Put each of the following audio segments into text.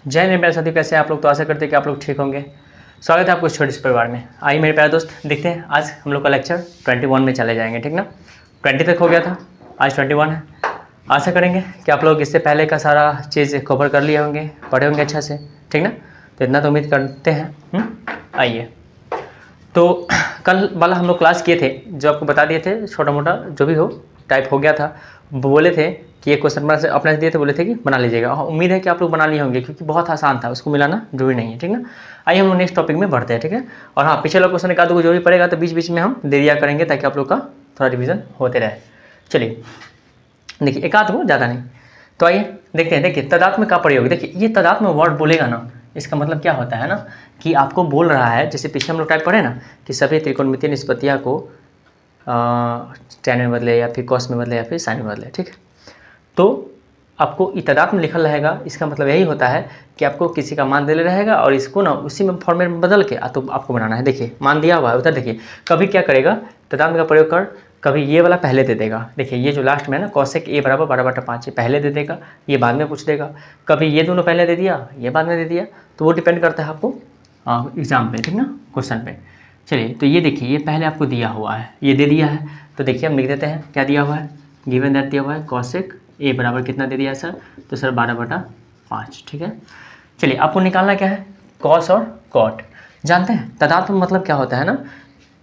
जय हिंद मेरे साथी, कैसे हैं आप लोग। तो आशा करते हैं कि आप लोग ठीक होंगे। स्वागत है आपको इस छोटे से परिवार में। आइए मेरे प्यारे दोस्त, देखते हैं आज हम लोग का लेक्चर 21 में चले जाएंगे, ठीक ना। 20 तक हो गया था, आज 21 है। आशा करेंगे कि आप लोग इससे पहले का सारा चीज़ कवर कर लिए होंगे, पढ़े होंगे अच्छा से, ठीक ना। तो इतना तो उम्मीद करते हैं। आइए, तो कल वाला हम लोग क्लास किए थे, जो आपको बता दिए थे, छोटा मोटा जो भी हो टाइप हो गया था। बोले थे कि ये क्वेश्चन बना से अपने से दिए थे, बोले थे कि बना लीजिएगा। उम्मीद है कि आप लोग बना लिए होंगे, क्योंकि बहुत आसान था, उसको मिलाना जरूरी नहीं है, ठीक ना। आइए हम लोग नेक्स्ट टॉपिक में बढ़ते हैं, ठीक है। और हाँ, पिछले क्वेश्चन एक आध को जरूरी पड़ेगा, तो बीच बीच में हम दे दिया करेंगे, ताकि आप लोग का थोड़ा रिविजन होते रहे। चलिए देखिए, एक आध को ज़्यादा नहीं। तो आइए देखते हैं। देखिए, तदात्म्य का प्रयोग। देखिए, ये तदात्म्य वर्ड बोलेगा ना, इसका मतलब क्या होता है ना, कि आपको बोल रहा है, जैसे पीछे हम लोग टाइप पढ़े ना, कि सभी त्रिकोणमितीय निष्पत्तियाँ को tan में बदले, या फिर cos में बदले, या फिर sin में बदले, ठीक है। तो आपको तदात्म्य लिखल रहेगा, इसका मतलब यही होता है कि आपको किसी का मान दे रहेगा, और इसको ना उसी में फॉर्मेट में बदल के तो आपको बनाना है। देखिए, मान दिया हुआ है उधर, देखिए कभी क्या करेगा, तदात्म्य का प्रयोग कर, कभी ये वाला पहले दे देगा। देखिए, ये जो लास्ट में है ना, cosec a बराबर 12/5, ये पहले दे देगा, ये बाद में पूछ देगा। कभी ये दोनों पहले दे दिया, ये बाद में दे दिया, तो वो डिपेंड करता है आपको एग्जाम पे, ठीक ना, क्वेश्चन पे। चलिए, तो ये देखिए, ये पहले आपको दिया हुआ है, ये दे दिया है, तो देखिए हम लिख देते हैं क्या दिया हुआ है। गिवन दैट दिया हुआ है cosec a बराबर कितना दे दिया है सर, तो सर 12/5, ठीक है। चलिए, आपको निकालना क्या है, cos और cot। जानते हैं तदात्म्य मतलब क्या होता है ना,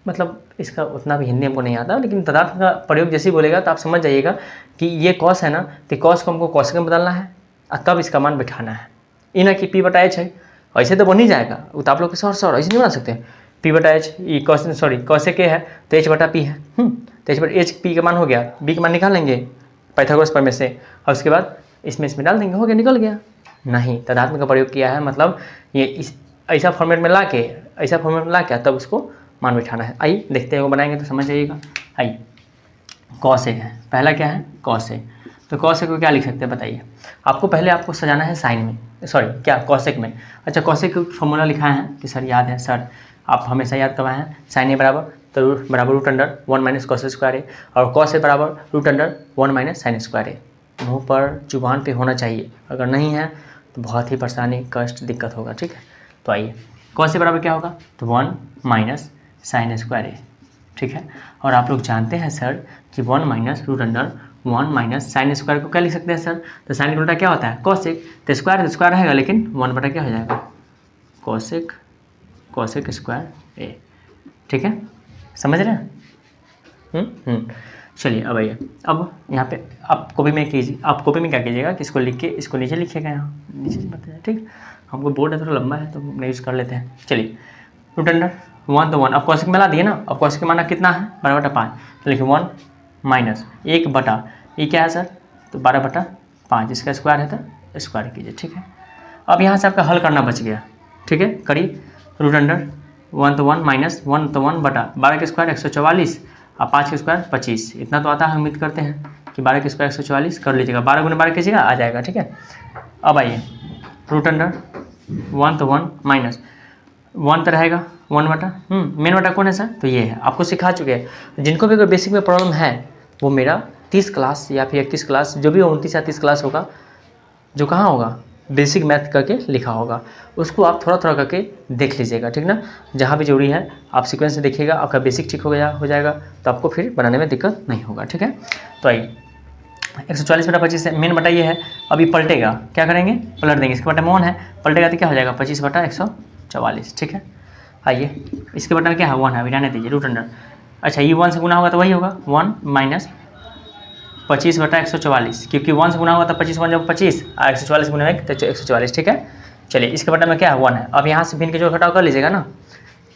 मतलब इसका उतना भी हिंदी हमको नहीं आता, लेकिन तदात्म्य का प्रयोग जैसे ही बोलेगा तो आप समझ जाइएगा कि ये cos है ना, तो cos को हमको cosec में बदलना है, और तब इसका मान बैठाना है। ये ना कि p/h है, ऐसे तो बन ही जाएगा, वो तो आप लोग के सौ ऐसे नहीं बना सकते। p/h cosec a है, तो h/p है, तो h/p का मान हो गया, b का मान निकाल लेंगे पाइथागोरस प्रमेय से, और उसके बाद इसमें डाल देंगे, हो गया, निकल गया। नहीं, तदात्म्य का प्रयोग किया है, मतलब ये इस ऐसा फॉर्मेट में ला के तब उसको मान बिठाना है। आइए देखते हैं, वो बनाएंगे तो समझ जाइएगा। आइए, cosec है, पहला क्या है, cosec। तो cosec को क्या लिख सकते हैं बताइए। आपको पहले आपको सजाना है साइन में, cosec में। अच्छा, cosec का फॉर्मूला लिखा है कि सर याद है सर, आप हमेशा याद करवाए हैं, sin a बराबर तो बराबर √1 - cos स्क्वायर ए, और cos a बराबर √1 - sin स्क्वायर ए। मुँह पर जुबान पे होना चाहिए, अगर नहीं है तो बहुत ही परेशानी, कष्ट, दिक्कत होगा, ठीक है। तो आइए, cos a बराबर क्या होगा, तो 1 - sin स्क्वायर ए, ठीक है। और आप लोग जानते हैं सर कि 1 - √1 - sin स्क्वायर को क्या लिख सकते हैं सर, तो साइन का उल्टा क्या होता है, cosec। तो स्क्वायर रहेगा, लेकिन 1 बटा क्या हो जाएगा, cosec स्क्वायर ए, ठीक है, समझ रहे हैं। चलिए, अब आइए, अब यहाँ पे आप कॉपी में क्या कीजिएगा कि इसको लिख के इसको नीचे लिखिएगा, यहाँ नीचे बताइए, ठीक। हमको बोर्ड है थोड़ा लंबा है, तो हम यूज़ कर लेते हैं। चलिए, √1 तो 1, अब cosec में ला दिए ना, अब cosec का मान कितना है, 12/5, तो लिखिए 1 माइनस 1 बटा, ये क्या है सर, तो 12/5, इसका स्क्वायर है तो स्क्वायर कीजिए, ठीक है। अब यहाँ से आपका हल करना बच गया, ठीक है। करिए, √1 तो 1 माइनस 1 तो 1 बटा 12 के स्क्वायर 144, और 5 के स्क्वायर 25, इतना तो आता है, उम्मीद करते हैं कि 12 के स्क्वायर 144 कर लीजिएगा, 12 × 12 कीजिएगा, आ जाएगा, ठीक है। अब आइए, √1 तो 1 माइनस 1 तो रहेगा 1 बटा मेन बटा कौन है सर, तो ये है, आपको सिखा चुके हैं। जिनको भी अगर बेसिक में प्रॉब्लम है, वो मेरा 30 क्लास या फिर 31 क्लास, जो भी 29 या 30 क्लास होगा, जो कहाँ होगा, बेसिक मैथ करके लिखा होगा, उसको आप थोड़ा थोड़ा करके देख लीजिएगा, ठीक ना। जहाँ भी जरूरी है आप सीक्वेंस से देखिएगा, आपका बेसिक ठीक हो जाएगा, तो आपको फिर बनाने में दिक्कत नहीं होगा, ठीक है। तो आइए, 144/25 है, मेन बटा ये है, अभी पलटेगा, क्या करेंगे, पलट देंगे, इसके बटा में 1 है, पलटेगा तो क्या हो जाएगा, 25/144, ठीक है। आइए, इसके बटा में क्या है, 1 है, अभी रहने दीजिए, √। अच्छा, ये 1 से गुना होगा तो वही होगा 1 माइनस 25/144, क्योंकि 1 से गुना हुआ तो 25 1 जब 25, और 144 गुना 1 तो 144, ठीक है। चलिए, इसके बटा में क्या है, 1 है। अब यहाँ से भिन्न के जो घटाव कर लीजिएगा ना,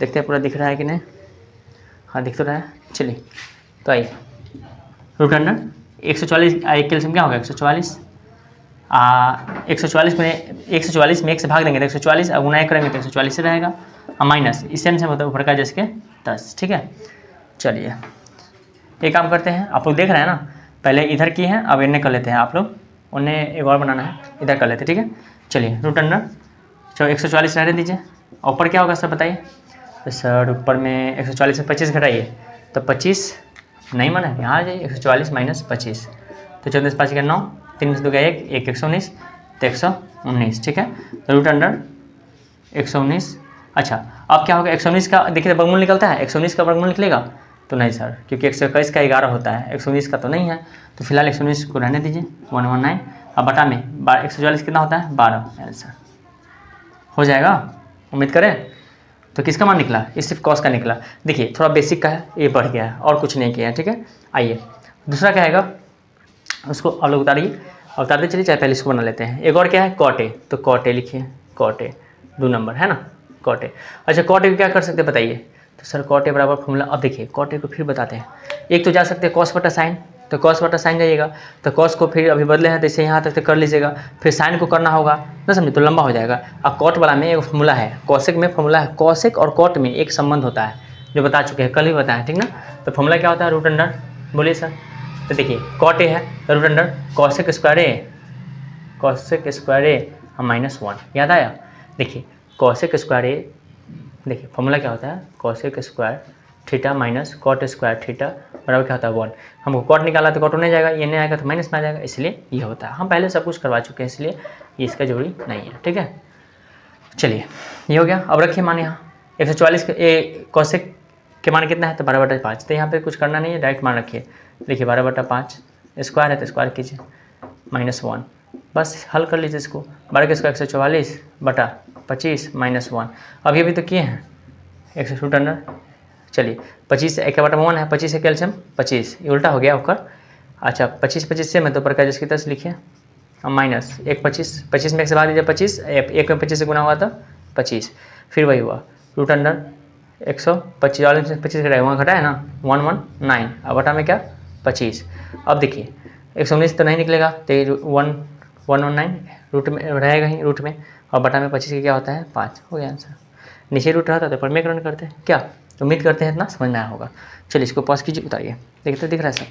देखते हैं पूरा दिख रहा है कि नहीं, हाँ दिख तो रहा है। चलिए, तो आइए, √144, 1 कैल्शियम क्या होगा, 144, 144 में 1 से भाग देंगे तो 144, और गुना 1 करेंगे तो 144 से रहेगा, और माइनस इस से मतलब ऊपर का जिसके 10, ठीक है। चलिए, एक काम करते हैं, आप लोग देख रहे हैं ना, पहले इधर की है, अब इन्हें कर लेते हैं, आप लोग उन्हें एक और बनाना है, इधर कर लेते हैं, ठीक है। चलिए, √144 रहने दीजिए, और ऊपर क्या होगा सर बताइए, तो सर ऊपर में 144 में 25 घटाइए, तो 25 नहीं माना है, यहाँ आ जाइए, 144 - 25, तो 14 5 9, 3 से 2 1, 1 119, तो 119, ठीक है। Root under 119। अच्छा, अब क्या होगा, 119 का देखिए वर्गमूल निकलता है, 119 का वर्गमूल निकलेगा तो नहीं सर, क्योंकि 121 का 11 होता है, 119 का तो नहीं है, तो फिलहाल 119 को रहने दीजिए 119। अब बटा में 144 कितना होता है 12, आंसर हो जाएगा, उम्मीद करें। तो किसका मान निकला, ये सिर्फ कॉस का निकला। देखिए थोड़ा बेसिक का है, ये बढ़ गया है और कुछ नहीं किया है, ठीक है। आइए दूसरा क्या आएगा, उसको आप लोग उतारिए, उतारते चलिए, चाहे पहले इसको बना लेते हैं। एक और क्या है कॉट ए, तो कॉट ए लिखिए, कॉट ए 2 नंबर है ना, कॉट ए। अच्छा कॉट ए क्या कर सकते हैं बताइए, तो सर कॉट ए बराबर फॉर्मूला, अब देखिए कॉट ए को फिर बताते हैं। एक तो जा सकते हैं कॉस बटा साइन, तो कॉस बटा साइन जाइएगा, तो कॉस को फिर अभी बदले हैं तो इसे यहाँ तक तो कर लीजिएगा, फिर साइन को करना होगा ना, समझे, तो लंबा हो जाएगा। अब कॉट वाला में एक फॉर्मूला है, कॉसेक में फॉर्मूला है, कॉसेक और कॉट में एक संबंध होता है, जो बता चुके हैं, कल ही बताया, ठीक ना। तो फॉर्मूला क्या होता है, रूट अंडर, बोलिए सर। तो देखिए कॉट ए है तो रूट अंडर कॉसेक स्क्वायर ए, कॉसेक स्क्वायर ए -1, याद आया। देखिए कॉसेक स्क्वायर ए, देखिए फॉर्मूला क्या होता है, cosec square theta minus cot square theta बराबर क्या होता है 1। हमको कॉट निकाला तो कॉट होने जाएगा, ये नहीं आएगा तो माइनस में आ जाएगा, इसलिए ये होता है। हम पहले सब कुछ करवा चुके हैं, इसलिए ये इसका जरूरी नहीं है, ठीक है। चलिए ये हो गया। अब रखिए मान यहाँ 144 के कॉसेक के मान कितना है, तो 12/5, तो यहाँ पे कुछ करना नहीं है, डायरेक्ट मान रखिए। देखिए 12/5 स्क्वायर है तो स्क्वायर कीजिए -1, बस हल कर लीजिए इसको। 12 के स्क्वायर 144/25 -1। अभी अभी तो किए हैं 100 रूट अंडर, चलिए 25 1/1 है, 25 है कैल्शियम 25, ये उल्टा हो गया होकर। अच्छा 25 से मैं तो प्रकार जिसकी तरह लिखिए, अब माइनस 1 25 में 1 से भाग दीजिए 25, 1 में 25 से गुना हुआ था 25, फिर वही हुआ रूट अंडर 125 वाले 25 घटाया, वहाँ घटाया ना 119, अब बटा में क्या 25। अब देखिए 119 तो नहीं निकलेगा, तो 119 रूट में रहेगा ही, रूट में, और बटा में 25 का क्या होता है 5, हो गया आंसर। नीचे रूट रहता तो परमेकरण करते हैं क्या, उम्मीद करते हैं इतना समझ में आया होगा। चलिए इसको पॉज कीजिए, उतारिए, देखिए तो दिख रहा है सब।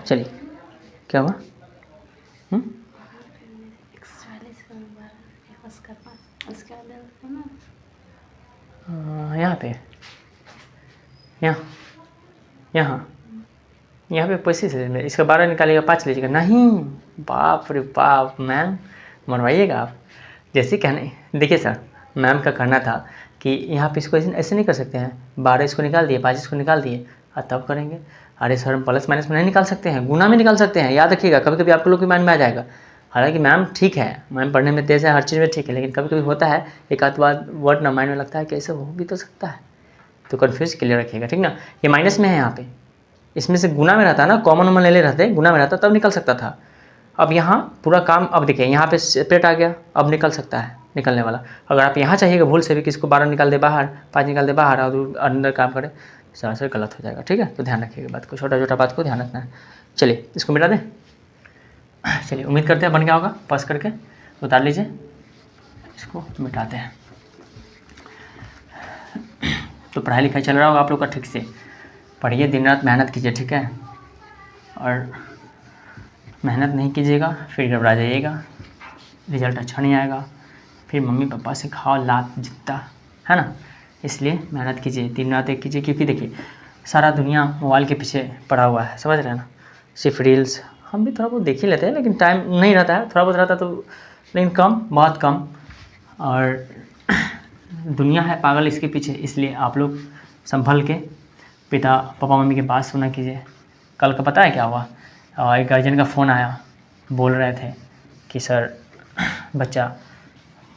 चलिए क्या हुआ, यहाँ पे, यहाँ पे 25 है, इसका 12 निकालिएगा 5 लीजिएगा, नहीं बाप रे बाप, मैम मनवाइएगा आप, जैसे कहने। देखिए सर मैम का कहना था कि यहाँ पे इसको ऐसे नहीं कर सकते हैं, 12 इसको निकाल दिए, 5 इसको निकाल दिए, और तब करेंगे। अरे सर हम प्लस माइनस में नहीं निकाल सकते हैं, गुना में निकाल सकते हैं, याद रखिएगा, कभी कभी आप लोग के माइंड में आ जाएगा। हालांकि मैम ठीक है, मैम पढ़ने में तेज़ है, हर चीज़ में ठीक है, लेकिन कभी कभी होता है एक आध बार वर्ड ना माइंड में लगता है कि ऐसे हो भी तो सकता है, तो कन्फ्यूज क्लियर रखिएगा, ठीक ना। ये माइनस में है यहाँ पे, इसमें से गुना में रहता ना, कॉमन वॉमन ले ले रहते, गुना में रहता तब निकल सकता था। अब यहाँ पूरा काम, अब देखिए यहाँ पे सेपरेट आ गया, अब निकल सकता है निकलने वाला। अगर आप यहाँ चाहिएगा भूल से भी किसको 12 निकाल दे बाहर, 5 निकाल दे बाहर और अंदर काम करे, सरासर गलत हो जाएगा, ठीक है। तो ध्यान रखिएगा बात को, छोटा छोटा बात को ध्यान रखना है। चलिए इसको मिटा दें, चलिए उम्मीद करते हैं बन गया होगा, पास करके उतार लीजिए, इसको मिटाते हैं। तो पढ़ाई लिखाई चल रहा होगा आप लोग का, ठीक से पढ़िए, दिन रात मेहनत कीजिए, ठीक है। और मेहनत नहीं कीजिएगा फिर घबरा जाइएगा, रिजल्ट अच्छा नहीं आएगा, फिर मम्मी पापा से खाओ लात जितना, है ना। इसलिए मेहनत कीजिए, दिन रात एक कीजिए, क्योंकि देखिए सारा दुनिया मोबाइल के पीछे पड़ा हुआ है, समझ रहे हैं ना, सिर्फ रील्स। हम भी थोड़ा बहुत देख ही लेते हैं, लेकिन टाइम नहीं रहता है, थोड़ा बहुत रहता तो, लेकिन कम, बहुत कम। और दुनिया है पागल इसके पीछे, इसलिए आप लोग संभल के पिता पापा मम्मी के बात सुना कीजिए। कल का पता है क्या हुआ, एक गार्जियन का फ़ोन आया, बोल रहे थे कि सर बच्चा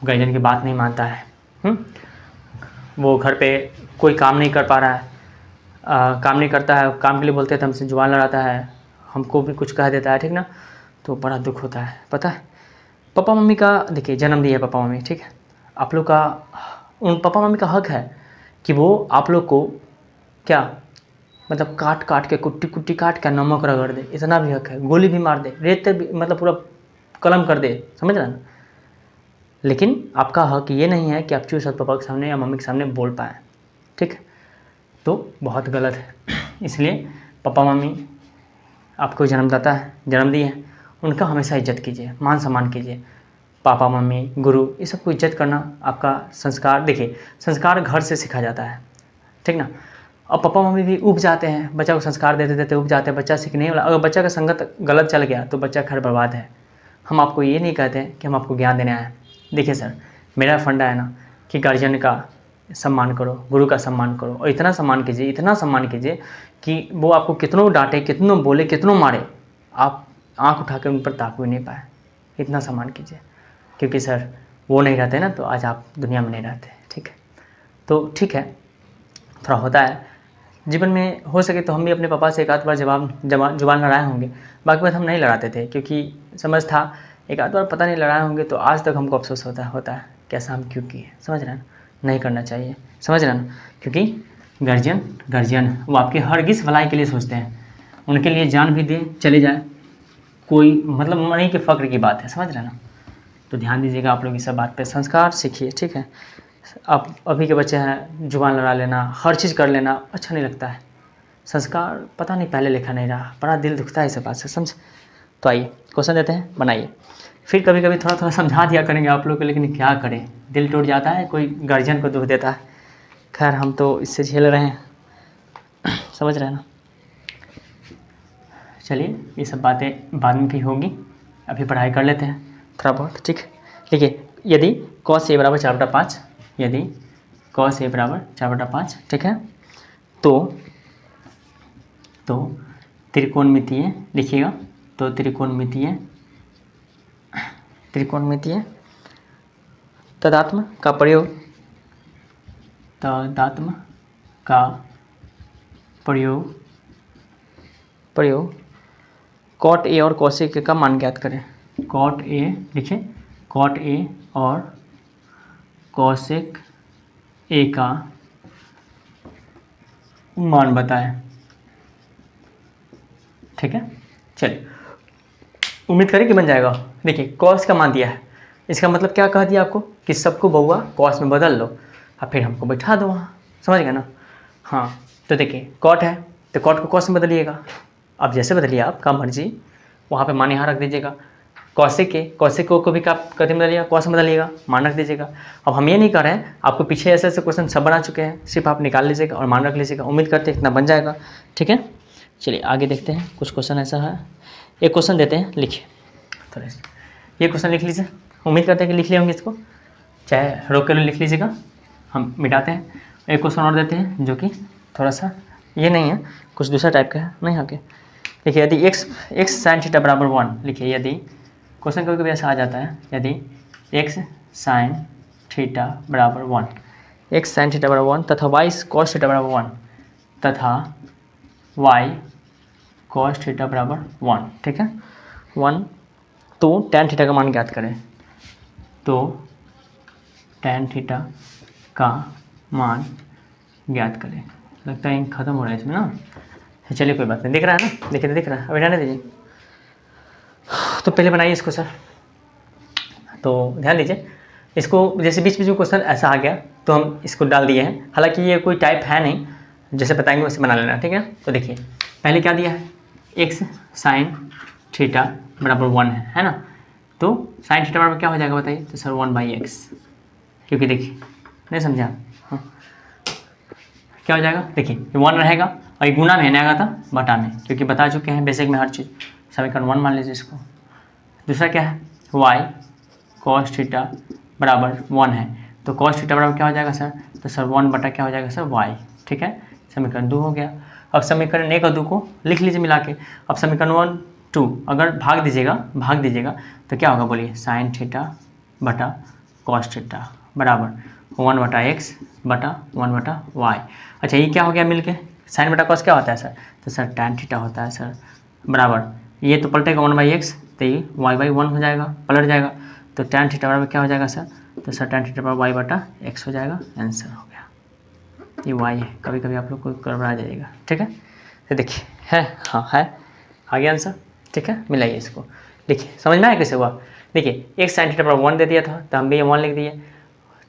गार्जियन की बात नहीं मानता है, वो घर पे कोई काम नहीं कर पा रहा है, काम नहीं करता है, काम के लिए बोलते हैं तो हमसे जुबान लड़ाता है, हमको भी कुछ कह देता है, ठीक ना। तो बड़ा दुख होता है, पता है। पापा मम्मी का देखिए जन्म दिया है पापा मम्मी, ठीक है, आप लोग का, उन पापा मम्मी का हक है कि वो आप लोग को क्या, मतलब काट काट के, कुट्टी कुट्टी काट के नमक रगड़ दे, इतना भी हक है, गोली भी मार दे, रेत भी, मतलब पूरा कलम कर दे, समझ रहे ना। लेकिन आपका हक ये नहीं है कि आप चूसत पापा के सामने या मम्मी के सामने बोल पाएँ, ठीक है, तो बहुत गलत है। इसलिए पापा मम्मी आपको जन्मदाता है, जन्म दिए हैं, उनका हमेशा इज्जत कीजिए, मान सम्मान कीजिए। पापा मम्मी गुरु ये सबको इज्जत करना आपका संस्कार, देखिए संस्कार घर से सिखाया जाता है, ठीक ना। अब पापा मम्मी भी उब जाते हैं, बच्चा को संस्कार देते देते उब जाते हैं, बच्चा सीखने वाला। अगर बच्चा का संगत गलत चल गया तो बच्चा खैर बर्बाद है। हम आपको ये नहीं कहते कि हम आपको ज्ञान देने आए हैं। देखिए सर, मेरा फंडा है ना कि गार्जियन का सम्मान करो, गुरु का सम्मान करो, और इतना सम्मान कीजिए, इतना सम्मान कीजिए कि वो आपको कितनों डांटे, कितनों बोले, कितनों मारे, आप आँख उठा कर उन पर ताक भी नहीं पाए। इतना सम्मान कीजिए, क्योंकि सर वो नहीं रहते ना तो आज आप दुनिया में नहीं रहते। ठीक है, तो ठीक है, थोड़ा होता है जीवन में। हो सके तो हम भी अपने पापा से एक आध बार जुबान लड़ाए होंगे, बाकी बात हम नहीं लड़ाते थे, क्योंकि समझ था एक आध बार पता नहीं लड़ाए होंगे तो आज तक हमको अफसोस होता है कैसा हम क्यों किए। समझ रहे हैं ना, नहीं करना चाहिए, समझ रहे हैं ना, क्योंकि गार्जियन वो आपकी हरगिज़ भलाई के लिए सोचते हैं, उनके लिए जान भी दे चले जाए, कोई मतलब नहीं कि फ़क्र की बात है। समझ रहे हैं ना, तो ध्यान दीजिएगा आप लोग इस सब बात पे, संस्कार सीखिए। ठीक है, आप अभी के बच्चे हैं, जुबान लड़ा लेना, हर चीज़ कर लेना अच्छा नहीं लगता है। संस्कार पता नहीं पहले लिखा नहीं रहा, बड़ा दिल दुखता है इस बात से, समझ। तो आइए क्वेश्चन देते हैं, बनाइए। फिर कभी कभी थोड़ा थोड़ा समझा दिया करेंगे आप लोग को, लेकिन क्या करें, दिल टूट जाता है, कोई गार्जियन को दुख देता है। खैर हम तो इससे झेल रहे हैं, समझ रहे हैं ना। चलिए ये सब बातें बाद में भी होंगी, अभी पढ़ाई कर लेते हैं थोड़ा बहुत। ठीक है, देखिए यदि cos a बराबर 4/5, यदि cos a बराबर 4/5, ठीक है, तो त्रिकोणमितीय लिखिएगा। तो त्रिकोणमितीय तदात्म का प्रयोग cot a और cosec a का मान ज्ञात करें। cot a लिखिए, cot a और cosec a का मान बताएं। ठीक है, चलिए उम्मीद करें कि बन जाएगा। देखिए cos का मान दिया है, इसका मतलब क्या कह दिया आपको कि सबको बउआ cos में बदल लो और फिर हमको बैठा दो वहाँ। समझ गए ना। हाँ, तो देखिए cot है तो cot को cos में बदलिएगा, अब जैसे बदलिए आपका मर्जी, वहाँ पे मान यहाँ रख दीजिएगा। cosec को भी आप कथी में बदलिएगा, cos में बदलिएगा, मान रख दीजिएगा। अब हम ये नहीं कर रहे हैं, आपको पीछे ऐसे ऐसे क्वेश्चन सब बना चुके हैं, सिर्फ आप निकाल लीजिएगा और मान रख लीजिएगा। उम्मीद करते हैं इतना बन जाएगा। ठीक है, चलिए आगे देखते हैं। कुछ क्वेश्चन ऐसा है, एक क्वेश्चन देते हैं, लिखिए थोड़ा ये क्वेश्चन लिख लीजिए। उम्मीद करते हैं कि लिख लिए होंगे इसको, चाहे रोक कर लिख लीजिएगा, हम मिटाते हैं। एक क्वेश्चन और देते हैं जो कि थोड़ा सा ये नहीं है, कुछ दूसरा टाइप का है, नहीं आके देखिए। यदि x sin थीटा बराबर 1, लिखिए यदि क्वेश्चन कभी कभी ऐसा आ जाता है, यदि x sin थीटा बराबर 1, x sin थीटा बराबर 1 तथा y cos थीटा बराबर 1 तथा y cos थीटा बराबर 1, ठीक है 1, तो tan थीटा का मान ज्ञात करें। तो tan थीटा का मान ज्ञात करें। लगता है ख़त्म हो रहा है इसमें ना, चलिए कोई बात नहीं, दिख रहा है ना, देखिए दिख रहा है, अभी रहने दीजिए। तो पहले बनाइए इसको सर, तो ध्यान दीजिए इसको, जैसे बीच बीच में क्वेश्चन ऐसा आ गया तो हम इसको डाल दिए हैं, हालांकि ये कोई टाइप है नहीं, जैसे बताएंगे वैसे बना लेना, ठीक है। तो देखिए पहले क्या दिया है, x sin थीटा बराबर 1 है ना, तो sin थीटा बराबर क्या हो जाएगा बताइए, तो सर 1/x, क्योंकि देखिए नहीं समझा, हाँ क्या हो जाएगा, देखिए 1 रहेगा और ये गुना में आएगा था बटा में, क्योंकि बता चुके हैं बेसिक में हर चीज़। समीकरण 1 मान लीजिए इसको। दूसरा क्या है, y cos थीटा बराबर 1 है, तो cos थीटा बराबर क्या हो जाएगा सर, तो सर 1 बटा क्या हो जाएगा सर y, ठीक है। समीकरण 2 हो गया। अब समीकरण 1 और 2 को लिख लीजिए मिला के। अब समीकरण 1 2 अगर भाग दीजिएगा तो क्या होगा बोलिए, साइन थीटा बटा cos थीटा बराबर 1 बटा x बटा 1 बटा y। अच्छा ये क्या हो गया मिल के, साइन बटा cos क्या होता है सर, तो सर tan थीटा होता है सर, बराबर ये तो पलटेगा 1/x, तो ये y/1 हो जाएगा, पलट जाएगा, तो tan थीटा बराबर क्या हो जाएगा सर, तो सर tan थीटा बराबर y बटा x हो जाएगा। आंसर हो गया, ये y है, कभी कभी आप लोग को गड़बड़ा जाएगा, ठीक है। तो देखिए है, हाँ है, आ गया आंसर, ठीक है। मिलाइए इसको, देखिए समझ में आया कैसे हुआ। देखिए एक साइन थीटा बराबर 1 दे दिया था तो हम भी ये 1 लिख दिए,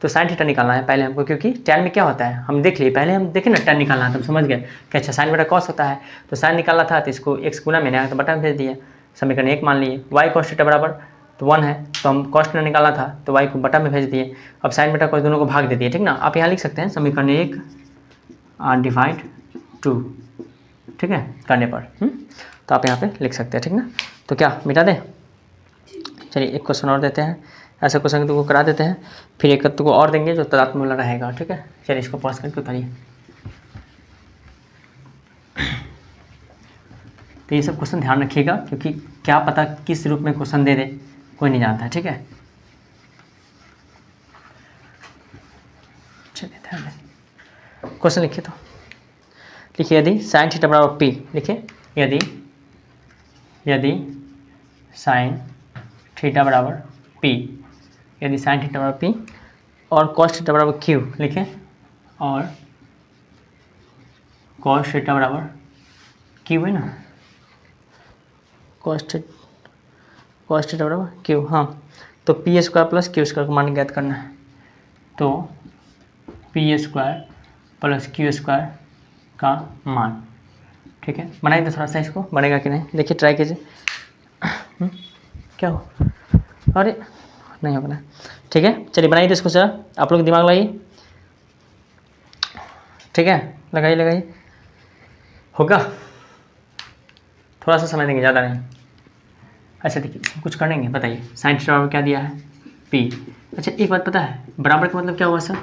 तो साइन थीटा निकालना है पहले हमको, क्योंकि tan में क्या होता है हम देख लिए, पहले हम देखें ना tan निकालना है, तो हम समझ गए कि अच्छा साइन बटा cos होता है, तो साइन निकालना था तो इसको x गुना में आया तो बटा में भेज दिए। समीकरण 1 मान लिए, y cos थीटा बराबर तो 1 है, तो हम cos थीटा निकालना था तो y को बटा में भेज दिए। अब साइन बटा cos दोनों को भाग दे दिए, ठीक ना। आप यहाँ लिख सकते हैं समीकरण 1 डिवाइड 2, ठीक है, करने पर। तो आप यहाँ पे लिख सकते हैं, ठीक ना। तो क्या मिटा दें? चलिए एक क्वेश्चन और देते हैं, ऐसा क्वेश्चन तुमको करा देते हैं, फिर एक तुमको और देंगे जो तादात्म्य वाला रहेगा, ठीक है। चलिए इसको पॉज करके उतारिए। तो ये सब क्वेश्चन ध्यान रखिएगा, क्योंकि क्या पता किस रूप में क्वेश्चन दे दे, कोई नहीं जानता है, ठीक है। चलिए ध्यान दें, क्वेश्चन लिखिए। तो लिखिए यदि साइन थीटा बराबर पी, लिखिए यदि साइन थीटा बराबर पी, यदि साइन थीटा बराबर पी और कॉस थीटा बराबर क्यू, लिखें, और कॉस थीटा बराबर क्यू है ना, कॉस थीटा बराबर क्यू, हाँ। तो P square plus Q square का मान ज्ञात करना है। तो P square plus Q square का मान, ठीक है। बनाइए तो थोड़ा सा, इसको बनेगा कि नहीं देखिए, ट्राई कीजिए। क्या हो, अरे नहीं हो बना, ठीक है। चलिए बनाइए तो इसको सर, आप लोग दिमाग लगाइए, ठीक है, लगाइए, होगा। थोड़ा सा समय देंगे, ज़्यादा नहीं। अच्छा देखिए, इसमें कुछ करेंगे, बताइए। साइन थीटा बराबर क्या दिया है? पी। अच्छा एक बात पता है, बराबर का मतलब क्या हुआ सर,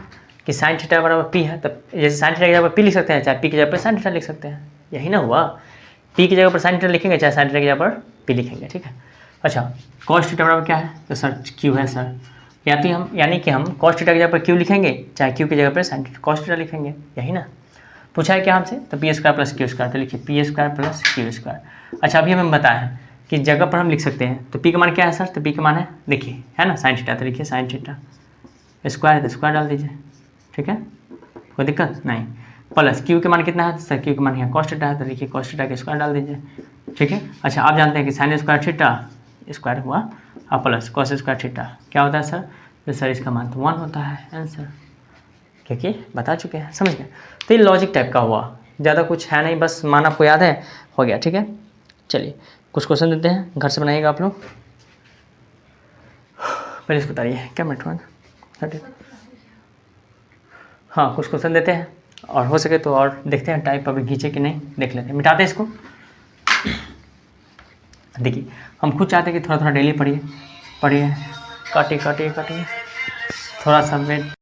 कि साइन थीटा बराबर पी है, तब जैसे साइन थीटा की जगह पर पी लिख सकते हैं, चाहे पी की जगह पर साइन थीटा लिख सकते हैं, यही ना हुआ। पी की जगह पर साइन थीटा लिखेंगे, चाहे साइन थीटा की जगह पर पी लिखेंगे, ठीक है। अच्छा कॉस थीटा बराबर क्या है? तो सर क्यू है सर, यानी कि हम कॉस थीटा की जगह पर क्यू लिखेंगे, चाहे क्यू की जगह पर साइन कॉस थीटा लिखेंगे, यही ना पूछा है क्या हमसे। तो P square plus Q square, तो लिखिए P square plus Q square. अच्छा अभी हमें बताया है कि जगह पर हम लिख सकते हैं, तो पी का मान क्या है सर? तो पी का मान है, देखिए है ना साइन थीटा, तो लिखिए साइन थीटा, स्क्वायर है तो स्क्वायर डाल दीजिए, ठीक है, कोई दिक्कत नहीं। प्लस क्यू के मान कितना है? सर क्यू के मान यहाँ कॉस थीटा है, तो लिखिए कॉस थीटा के स्क्वायर डाल दीजिए, ठीक है। अच्छा आप जानते हैं कि साइन स्क्वायर थीटा स्क्वायर हुआ और प्लस कॉस स्क्वायर थीटा क्या होता है सर? तो सर इसका मान तो 1 होता है आंसर, क्योंकि बता चुके हैं, समझ गए। तो ये लॉजिक टाइप का हुआ, ज़्यादा कुछ है नहीं, बस मान आपको याद है, हो गया, ठीक है। चलिए कुछ क्वेश्चन देते हैं, घर से बनाइएगा आप लोग। पहले इसको बताइए, क्या मिनट हुआ, हाँ कुछ क्वेश्चन देते हैं, और हो सके तो और देखते हैं टाइप अभी खींचे कि नहीं, देख लेते हैं, मिटाते हैं इसको। देखिए हम खुद चाहते हैं कि थोड़ा थोड़ा डेली पढ़िए, काटिए थोड़ा सा वेट